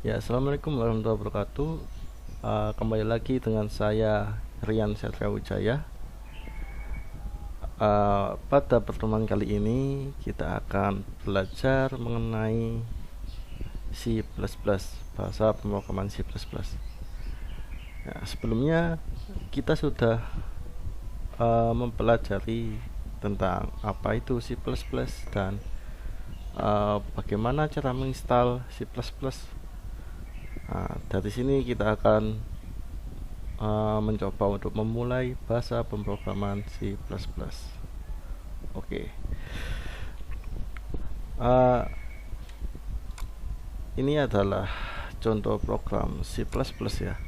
Ya, assalamualaikum warahmatullahi wabarakatuh. Kembali lagi dengan saya Rian Satria. Pada pertemuan kali ini kita akan belajar mengenai C++, bahasa pemrograman C++. Ya, sebelumnya kita sudah mempelajari tentang apa itu C++ dan bagaimana cara menginstal C++. Dari sini kita akan mencoba untuk memulai bahasa pemrograman C++. Oke. Ini adalah contoh program C++ ya.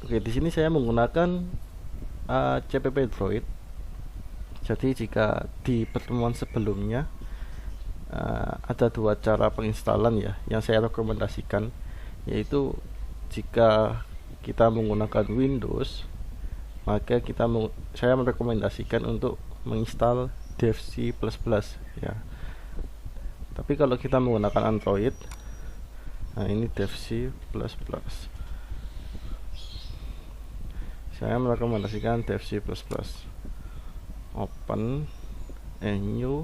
Oke, di sini saya menggunakan CPP Droid. Jadi jika di pertemuan sebelumnya ada dua cara penginstalan ya yang saya rekomendasikan, yaitu jika kita menggunakan Windows, maka saya merekomendasikan untuk menginstal dev C++ ya. Tapi kalau kita menggunakan Android, nah ini dev C++. Saya merekomendasikan dev C++. Open a new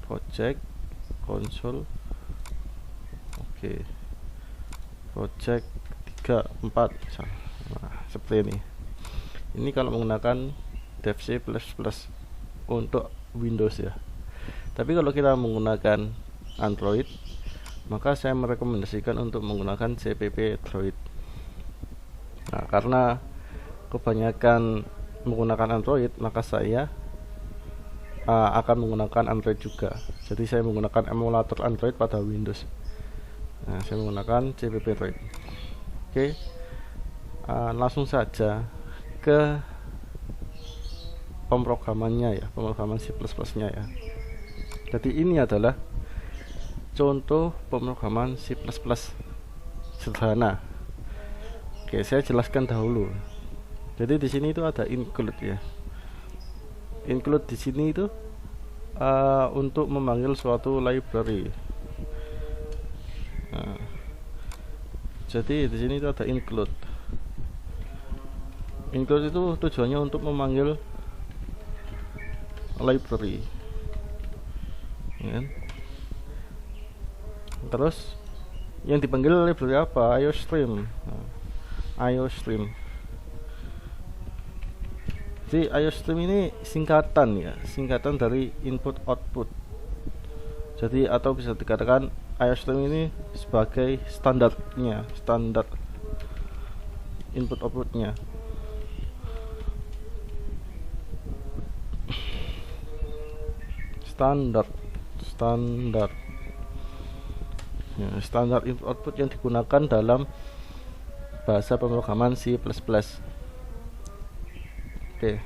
project console. Oke. Project 3, 4 misal. Nah, seperti ini. Ini kalau menggunakan dev C++ untuk Windows ya. Tapi kalau kita menggunakan Android, maka saya merekomendasikan untuk menggunakan CPP Droid. Nah, karena kebanyakan menggunakan Android, maka saya akan menggunakan Android juga. Jadi saya menggunakan emulator Android pada Windows. Nah, saya menggunakan CPP Droid. Oke, langsung saja ke pemrogramannya ya, pemrograman C++ nya ya. Jadi ini adalah contoh pemrograman C++ sederhana. Oke, saya jelaskan dahulu. Jadi di sini itu ada include ya. Include di sini itu untuk memanggil suatu library. Nah, jadi di sini itu ada include. Include itu tujuannya untuk memanggil library. Ya. Terus yang dipanggil library apa? IOStream. Nah, IOStream. Jadi IOStream ini singkatan ya, singkatan dari input output. Jadi atau bisa dikatakan IOStream ini sebagai standarnya, standar input outputnya. Standar ya, standar input output yang digunakan dalam bahasa pemrograman C++. Oke.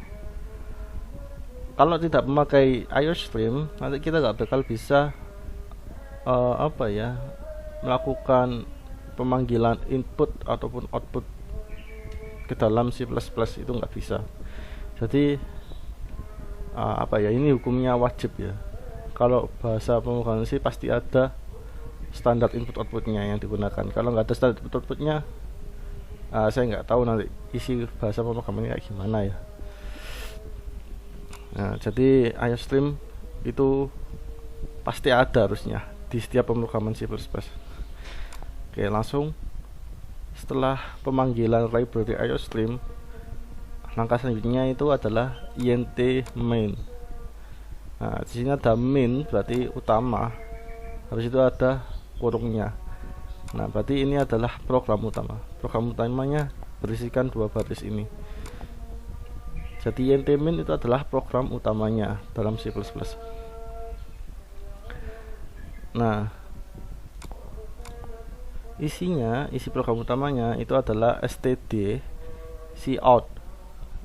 Kalau tidak memakai IOStream, nanti kita nggak bakal bisa melakukan pemanggilan input ataupun output ke dalam C++, itu nggak bisa. Jadi ini hukumnya wajib ya. Kalau bahasa pemrograman C pasti ada standar input outputnya yang digunakan. Kalau nggak ada standar input outputnya, saya nggak tahu nanti isi bahasa pemrogramannya kayak gimana ya. Nah, jadi IOStream itu pasti ada harusnya di setiap pemrograman C++. Oke, langsung setelah pemanggilan library IOStream, langkah selanjutnya itu adalah int main. Nah, di sini ada main berarti utama. Habis itu ada kurungnya. Nah, berarti ini adalah program utama. Program utamanya berisikan dua baris ini. Jadi int main itu adalah program utamanya dalam C++. Nah, isi program utamanya itu adalah std cout.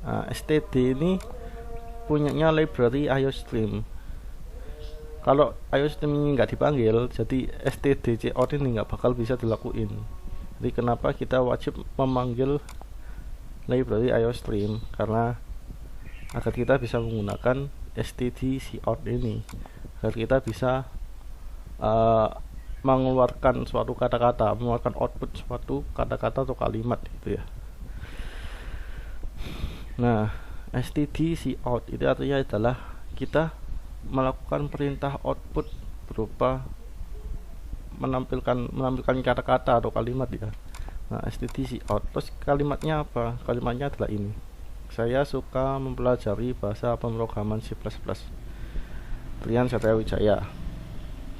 Nah, std ini punyanya library IOStream. Kalau IOStream ini nggak dipanggil, jadi std cout ini nggak bakal bisa dilakuin. Jadi kenapa kita wajib memanggil library IOStream? Karena agar kita bisa menggunakan std cout ini, agar kita bisa mengeluarkan suatu kata-kata, mengeluarkan output suatu kata-kata atau kalimat gitu ya. Nah, std cout itu artinya adalah kita melakukan perintah output berupa menampilkan kata-kata atau kalimat ya. Nah, std cout, terus kalimatnya apa? Kalimatnya adalah ini: saya suka mempelajari bahasa pemrograman C++. Rian Satria Wijaya.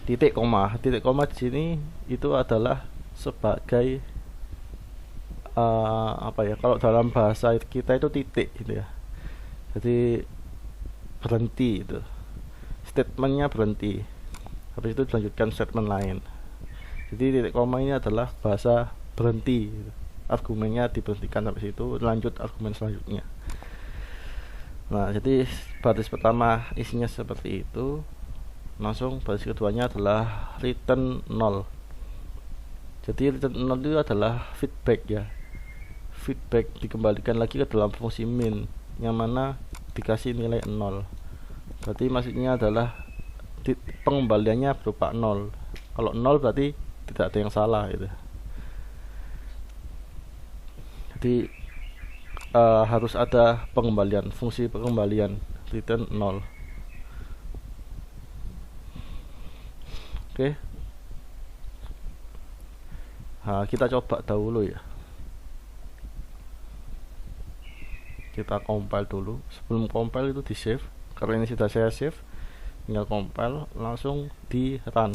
Titik koma di sini itu adalah sebagai apa ya, kalau dalam bahasa kita itu titik gitu ya, jadi berhenti itu, statementnya berhenti, habis itu dilanjutkan statement lain. Jadi titik koma ini adalah bahasa berhenti gitu. Argumennya diberhentikan, habis itu lanjut argumen selanjutnya. Nah, jadi baris pertama isinya seperti itu. Langsung baris keduanya adalah return 0. Jadi return 0 itu adalah feedback ya. Feedback dikembalikan lagi ke dalam fungsi min, yang mana dikasih nilai 0. Berarti maksudnya adalah pengembaliannya berupa 0. Kalau 0 berarti tidak ada yang salah gitu. Jadi harus ada pengembalian, fungsi pengembalian return 0. Oke. Nah, kita coba dahulu ya. Kita compile dulu. Sebelum compile itu di save. Karena ini sudah saya save, tinggal compile, langsung di run.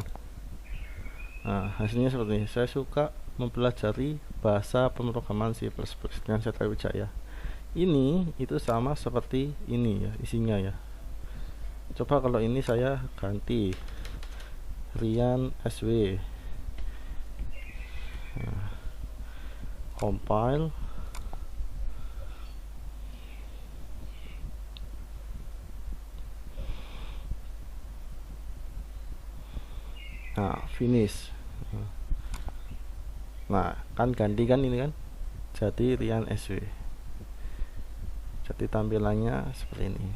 Nah, hasilnya seperti ini. Saya suka mempelajari bahasa pemrograman C++ dengan Satria Wijaya. Ini itu sama seperti ini ya isinya ya. Coba kalau ini saya ganti Rian SW. Nah, compile. Nah, finish. Nah, kan ganti kan ini kan. Jadi Rian SW. Jadi tampilannya seperti ini.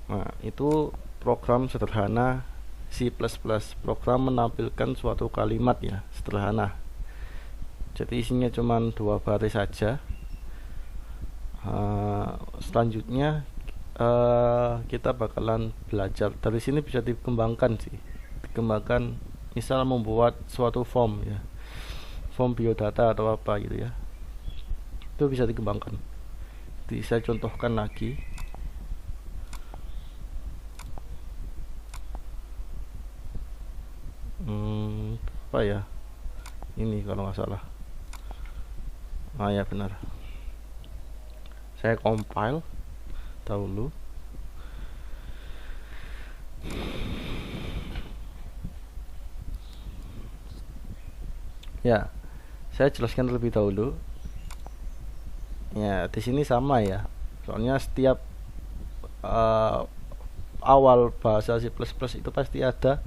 Nah, itu program sederhana C++, program menampilkan suatu kalimat ya, sederhana. Jadi isinya cuma 2 baris saja. Selanjutnya kita bakalan belajar dari sini, bisa dikembangkan sih, dikembangkan misal membuat suatu form ya, form biodata atau apa gitu ya, itu bisa dikembangkan. Jadi saya contohkan lagi. Apa ya, ini kalau nggak salah, ya benar, saya compile dahulu. Ya, saya jelaskan terlebih dahulu. Ya, di sini sama ya. Soalnya setiap awal bahasa C++ itu pasti ada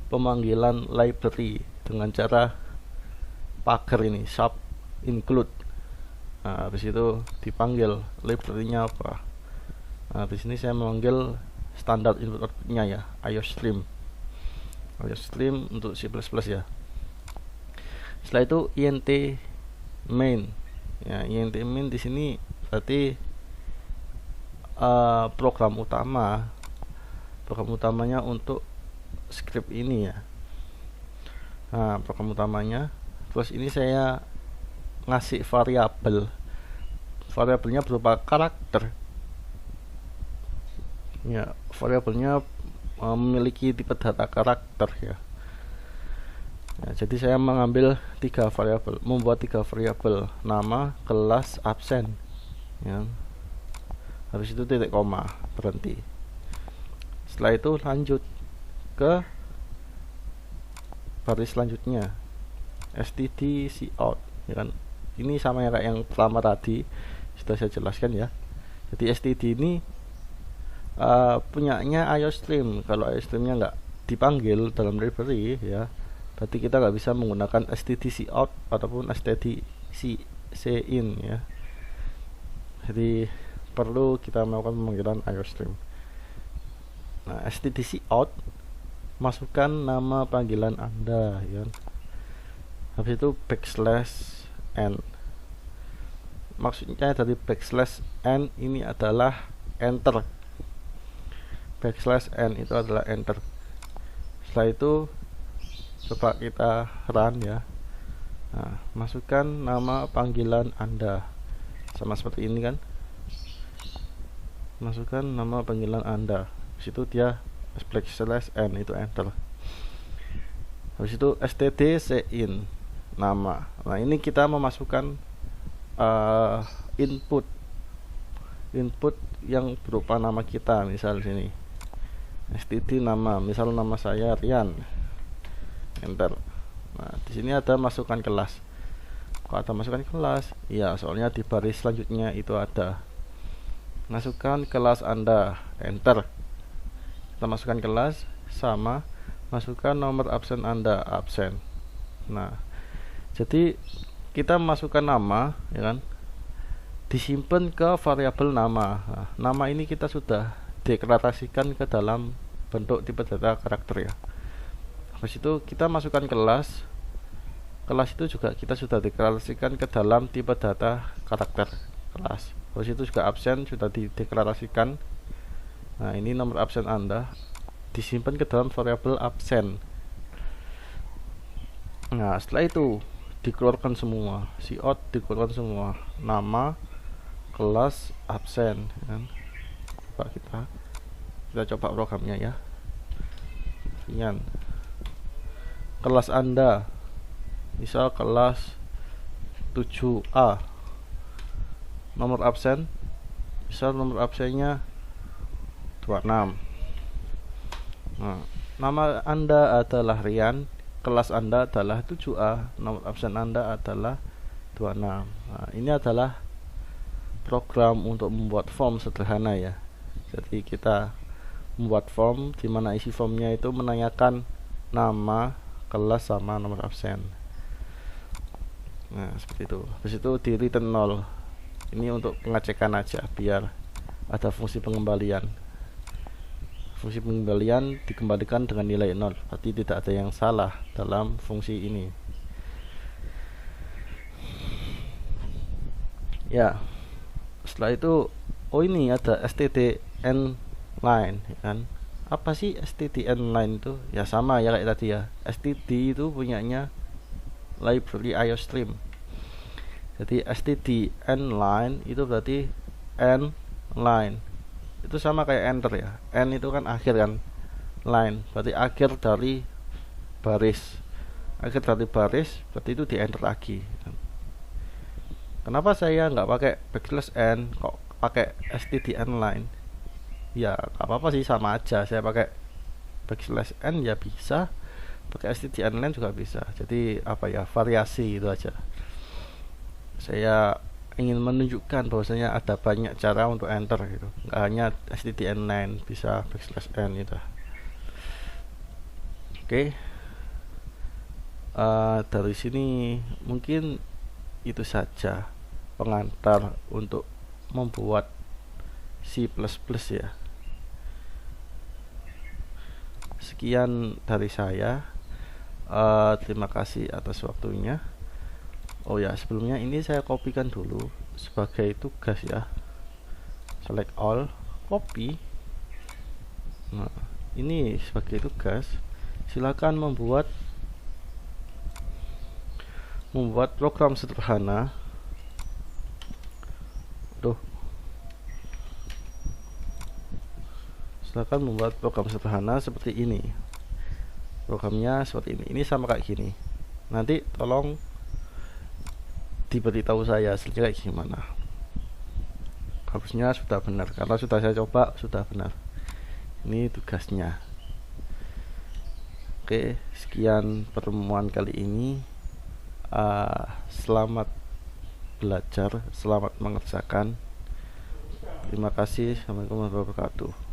pemanggilan library dengan cara pagar ini, sub include. Nah, habis itu dipanggil library-nya apa. Nah, di sini saya memanggil standar input output-nya ya, IOStream. IOStream untuk C++ ya. Setelah itu int main. Ya, int main di sini berarti program utamanya untuk script ini ya. Nah, program utamanya. Terus ini saya ngasih variabelnya berupa karakter ya, variabelnya memiliki tipe data karakter ya. Jadi saya mengambil 3 variabel, membuat 3 variabel, nama, kelas, absen ya. Habis itu titik koma, berhenti. Setelah itu lanjut ke baris selanjutnya, std cout ya kan. Ini sama ya kayak yang pertama tadi sudah saya jelaskan ya. Jadi std ini punyanya IOStream. Kalau IOStreamnya nggak dipanggil dalam library ya, berarti kita nggak bisa menggunakan std cout ataupun std cin ya. Jadi perlu kita melakukan pemanggilan IOStream. Nah, std cout masukkan nama panggilan Anda, ya. Habis itu \n. Maksudnya dari \n ini adalah enter. \n itu adalah enter. Setelah itu coba kita run, ya. Nah, masukkan nama panggilan Anda, sama seperti ini kan. Masukkan nama panggilan Anda. Habis itu dia \n itu enter. Habis itu std nama. Nah, ini kita memasukkan input yang berupa nama kita, misal sini std nama, misal nama saya Rian, enter. Nah, di sini ada masukkan kelas. Kok ada masukkan kelas? Iya, soalnya di baris selanjutnya itu ada masukkan kelas Anda, enter. Kita masukkan kelas sama masukkan nomor absen Anda, absen. Nah, jadi kita masukkan nama, ya kan, disimpan ke variabel nama. Nah, nama ini kita sudah deklarasikan ke dalam bentuk tipe data karakter, ya. Habis itu kita masukkan kelas. Kelas itu juga kita sudah deklarasikan ke dalam tipe data karakter kelas. Habis itu juga absen sudah dideklarasikan. Nah, ini nomor absen Anda disimpan ke dalam variabel absen. Nah, setelah itu dikeluarkan semua, cout dikeluarkan semua, nama, kelas, absen, kan? Coba kita coba programnya, ya. Sekian. Kelas Anda misal kelas 7A, nomor absen misal nomor absennya 26. Nah, nama Anda adalah Rian, kelas Anda adalah 7A, nomor absen Anda adalah 26. Nah, ini adalah program untuk membuat form sederhana, ya. Jadi kita membuat form di mana isi formnya itu menanyakan nama, kelas sama nomor absen. Nah, seperti itu. Habis itu di return 0. Ini untuk pengecekan aja biar ada fungsi pengembalian. Fungsi pengembalian dikembalikan dengan nilai 0. Berarti tidak ada yang salah dalam fungsi ini. Ya. Setelah itu ini ada stdn line, ya kan. Apa sih stdn line itu? Ya sama ya kayak tadi, ya. std itu punyanya library IOStream. Jadi stdn line itu berarti n line. Itu sama kayak enter, ya. N itu kan akhir kan. Line berarti akhir dari baris. Akhir dari baris berarti itu di enter lagi. Kenapa saya nggak pakai \n kok pakai stdn line? Ya nggak apa-apa sih, sama aja. Saya pakai \n ya bisa, pakai stdn line juga bisa. Jadi apa ya, variasi itu aja. Saya ingin menunjukkan bahwasanya ada banyak cara untuk enter gitu, nggak hanya stdn line, bisa \n gitu. Oke. Dari sini mungkin itu saja pengantar untuk membuat C++, ya. Sekian dari saya. Terima kasih atas waktunya. Oh ya, sebelumnya ini saya kopikan dulu sebagai tugas, ya. Select all, copy. Nah, ini sebagai tugas. Silakan membuat program sederhana. Silakan membuat program sederhana seperti ini. Programnya seperti ini. Ini sama kayak gini. Nanti tolong diberitahu saya hasilnya kayak gimana. Harusnya sudah benar karena sudah saya coba, sudah benar. Ini tugasnya. Oke, sekian pertemuan kali ini. Selamat belajar, selamat mengerjakan. Terima kasih. Assalamualaikum warahmatullahi wabarakatuh.